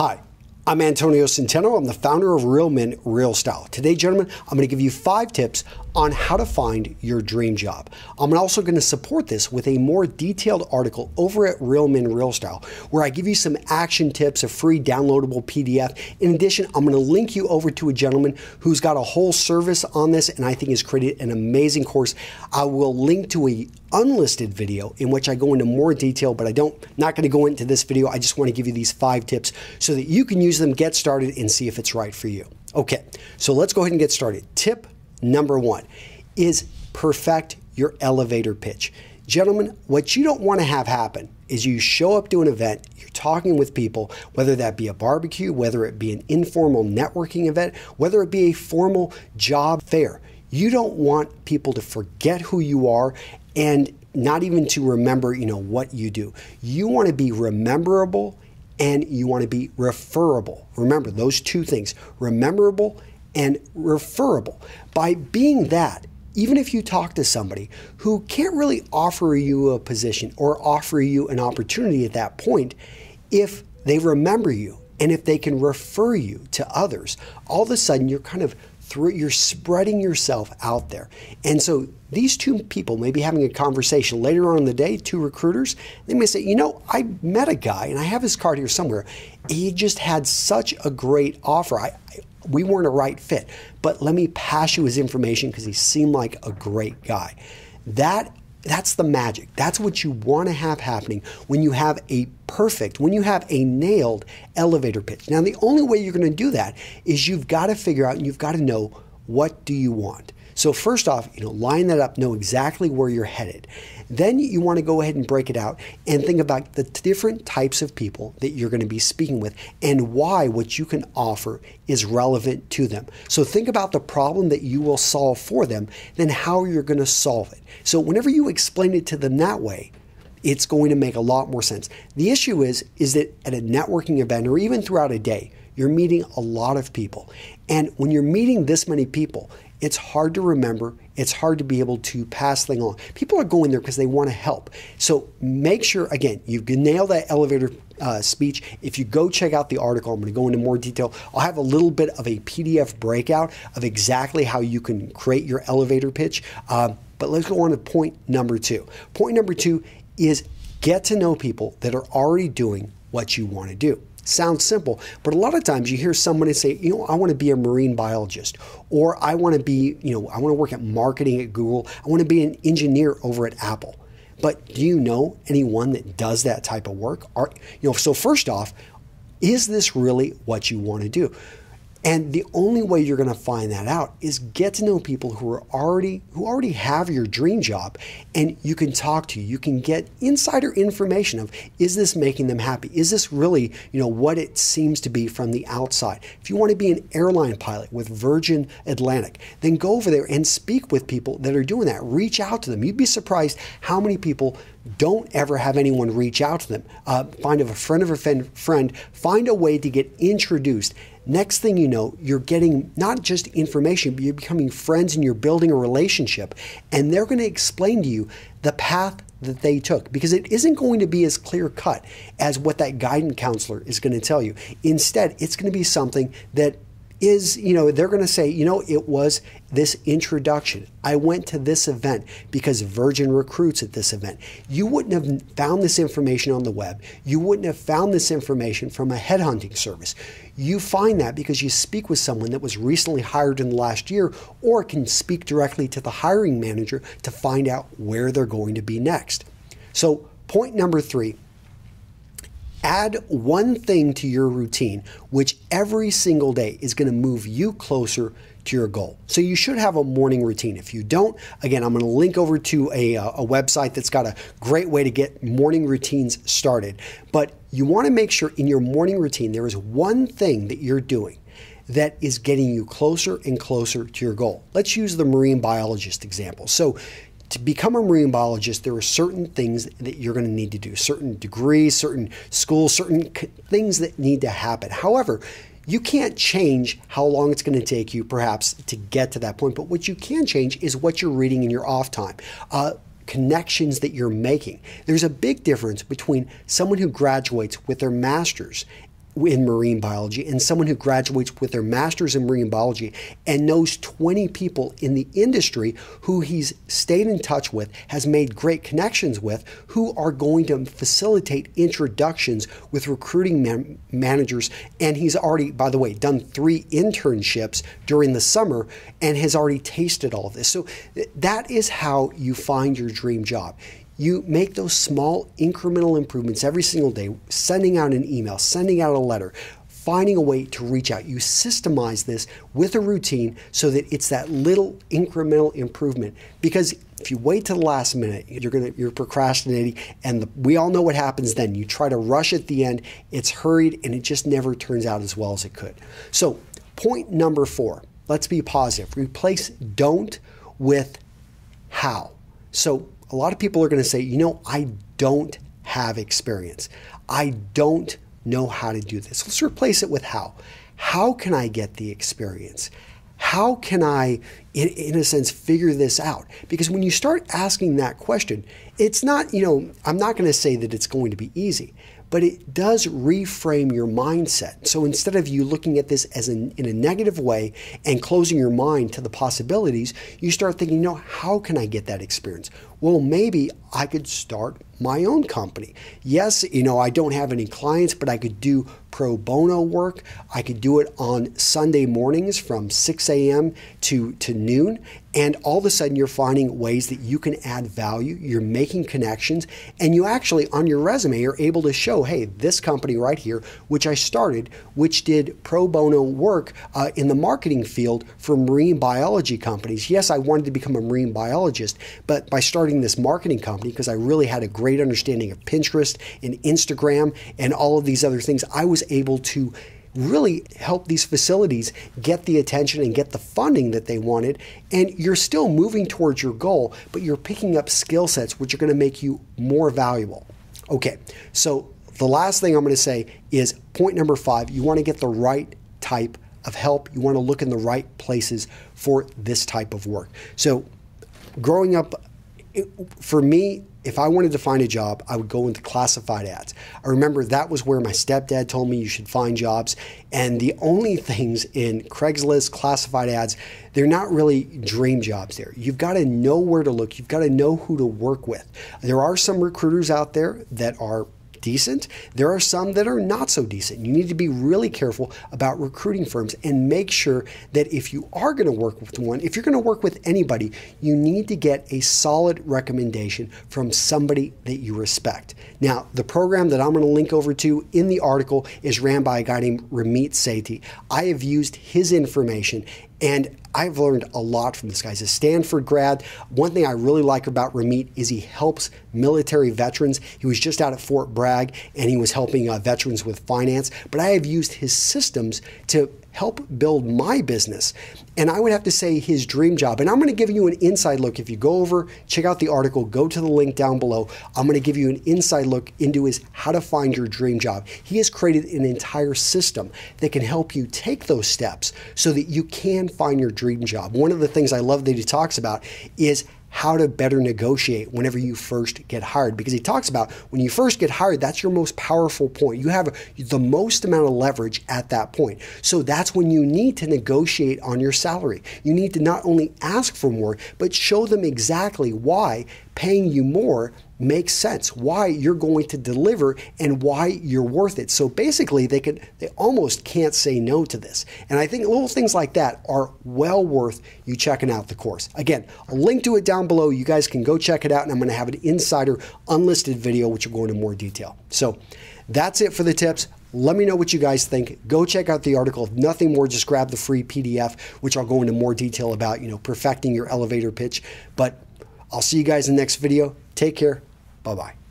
Hi, I'm Antonio Centeno. I'm the founder of Real Men, Real Style. Today, gentlemen, I'm going to give you 5 tips on how to find your dream job. I'm also going to support this with a more detailed article over at Real Men, Real Style, where I give you some action tips, a free downloadable PDF. In addition, I'm going to link you over to a gentleman who's got a whole service on this and I think has created an amazing course. I will link to a unlisted video in which I go into more detail, but not going to go into this video. I just want to give you these 5 tips so that you can use them, get started, and see if it's right for you. Okay, so let's go ahead and get started. Tip number 1 is perfect your elevator pitch. Gentlemen, what you don't want to have happen is you show up to an event, you're talking with people, whether that be a barbecue, whether it be an informal networking event, whether it be a formal job fair. You don't want people to forget who you are and not even to remember, what you do. You want to be rememberable and you want to be referable. Remember those 2 things, rememberable and referable. By being that, even if you talk to somebody who can't really offer you a position or offer you an opportunity at that point, if they remember you and if they can refer you to others, all of a sudden you're spreading yourself out there. And so these 2 people may be having a conversation later on in the day, 2 recruiters. They may say, I met a guy and I have his card here somewhere. He just had such a great offer. We weren't a right fit, but let me pass you his information because he seemed like a great guy. That's the magic. That's what you want to have happening when you have a nailed elevator pitch. Now, the only way you're going to do that is you've got to figure out and you've got to know, what do you want? So first off, line that up, know exactly where you're headed. Then you want to go ahead and break it out and think about the different types of people that you're going to be speaking with and why what you can offer is relevant to them. So think about the problem that you will solve for them, then how you're going to solve it. So whenever you explain it to them that way, it's going to make a lot more sense. The issue is that at a networking event or even throughout a day, you're meeting a lot of people. And when you're meeting this many people, it's hard to remember. It's hard to be able to pass things on. People are going there because they want to help. So make sure, again, you've nailed that elevator speech. If you go check out the article, I'm going to go into more detail. I'll have a little bit of a PDF breakout of exactly how you can create your elevator pitch. But let's go on to point number 2. Point number 2 is get to know people that are already doing what you want to do. Sounds simple, but a lot of times you hear somebody say, I want to be a marine biologist, or I want to be, I want to work at marketing at Google. I want to be an engineer over at Apple. But do you know anyone that does that type of work? So first off, is this really what you want to do? And the only way you're going to find that out is get to know people who already have your dream job, and you can talk to. You can get insider information of, is this making them happy? Is this really, what it seems to be from the outside? If you want to be an airline pilot with Virgin Atlantic, then go over there and speak with people that are doing that. Reach out to them. You'd be surprised how many people don't ever have anyone reach out to them. Find a friend of a friend, find a way to get introduced. Next thing you know, you're getting not just information, but you're becoming friends and you're building a relationship. And they're going to explain to you the path that they took, because it isn't going to be as clear cut as what that guidance counselor is going to tell you. Instead, it's going to be something that is, they're going to say, it was this introduction. I went to this event because Virgin recruits at this event. You wouldn't have found this information on the web. You wouldn't have found this information from a headhunting service. You find that because you speak with someone that was recently hired in the last year, or can speak directly to the hiring manager to find out where they're going to be next. So point number 3, add one thing to your routine, which every single day is going to move you closer to your goal. So you should have a morning routine. If you don't, again, I'm going to link over to a website that's got a great way to get morning routines started. But you want to make sure in your morning routine, there is one thing that you're doing that is getting you closer and closer to your goal. Let's use the marine biologist example. So to become a marine biologist, there are certain things that you're going to need to do, certain degrees, certain schools, certain things that need to happen. However, you can't change how long it's going to take you perhaps to get to that point, but what you can change is what you're reading in your off time. Connections that you're making. There's a big difference between someone who graduates with their master's in marine biology and someone who graduates with their master's in marine biology and knows 20 people in the industry who he's stayed in touch with, has made great connections with, who are going to facilitate introductions with recruiting managers. And he's already, by the way, done 3 internships during the summer and has already tasted all of this. So that is how you find your dream job. You make those small incremental improvements every single day, sending out an email, sending out a letter, finding a way to reach out. You systemize this with a routine so that it's that little incremental improvement. Because if you wait till the last minute, you're procrastinating, and we all know what happens then. You try to rush at the end, it's hurried, and it just never turns out as well as it could. So point number 4, let's be positive. Replace don't with how. So a lot of people are going to say, you know, I don't have experience. I don't know how to do this. Let's replace it with how. How can I get the experience? How can I, in a sense, figure this out? Because when you start asking that question, it's not, you know, I'm not going to say that it's going to be easy, but it does reframe your mindset. So instead of you looking at this as in a negative way and closing your mind to the possibilities, you start thinking, you know, how can I get that experience? Well, maybe I could start my own company. Yes, you know, I don't have any clients, but I could do pro bono work. I could do it on Sunday mornings from 6 a.m. to noon. And all of a sudden you're finding ways that you can add value, you're making connections, and you actually on your resume are able to show, hey, this company right here, which I started, which did pro bono work in the marketing field for marine biology companies. Yes, I wanted to become a marine biologist, but by starting this marketing company, because I really had a great understanding of Pinterest and Instagram and all of these other things, I was able to really help these facilities get the attention and get the funding that they wanted. And you're still moving towards your goal, but you're picking up skill sets which are going to make you more valuable. Okay, so the last thing I'm going to say is point number 5, you want to get the right type of help. You want to look in the right places for this type of work. So growing up, for me, if I wanted to find a job, I would go into classified ads. I remember that was where my stepdad told me you should find jobs. And the only things in Craigslist classified ads, they're not really dream jobs there. You've got to know where to look. You've got to know who to work with. There are some recruiters out there that are decent. There are some that are not so decent. You need to be really careful about recruiting firms and make sure that if you are going to work with one, if you're going to work with anybody, you need to get a solid recommendation from somebody that you respect. Now, the program that I'm going to link over to in the article is ran by a guy named Ramit Sethi. I have used his information and I've learned a lot from this guy. He's a Stanford grad. One thing I really like about Ramit is he helps military veterans. He was just out at Fort Bragg and he was helping veterans with finance. But I have used his systems to help build my business. And I would have to say his dream job, and I'm going to give you an inside look. If you go over, check out the article, go to the link down below. I'm going to give you an inside look into his how to find your dream job. He has created an entire system that can help you take those steps so that you can find your dream job. One of the things I love that he talks about is how to better negotiate whenever you first get hired. Because he talks about when you first get hired, that's your most powerful point. You have the most amount of leverage at that point. So that's when you need to negotiate on your salary. You need to not only ask for more, but show them exactly why paying you more makes sense, why you're going to deliver and why you're worth it. So basically they almost can't say no to this. And I think little things like that are well worth you checking out the course. Again, I'll link to it down below. You guys can go check it out, and I'm going to have an insider unlisted video which will go into more detail. So that's it for the tips. Let me know what you guys think. Go check out the article. If nothing more, just grab the free PDF, which I'll go into more detail about, perfecting your elevator pitch. But I'll see you guys in the next video. Take care. Bye-bye.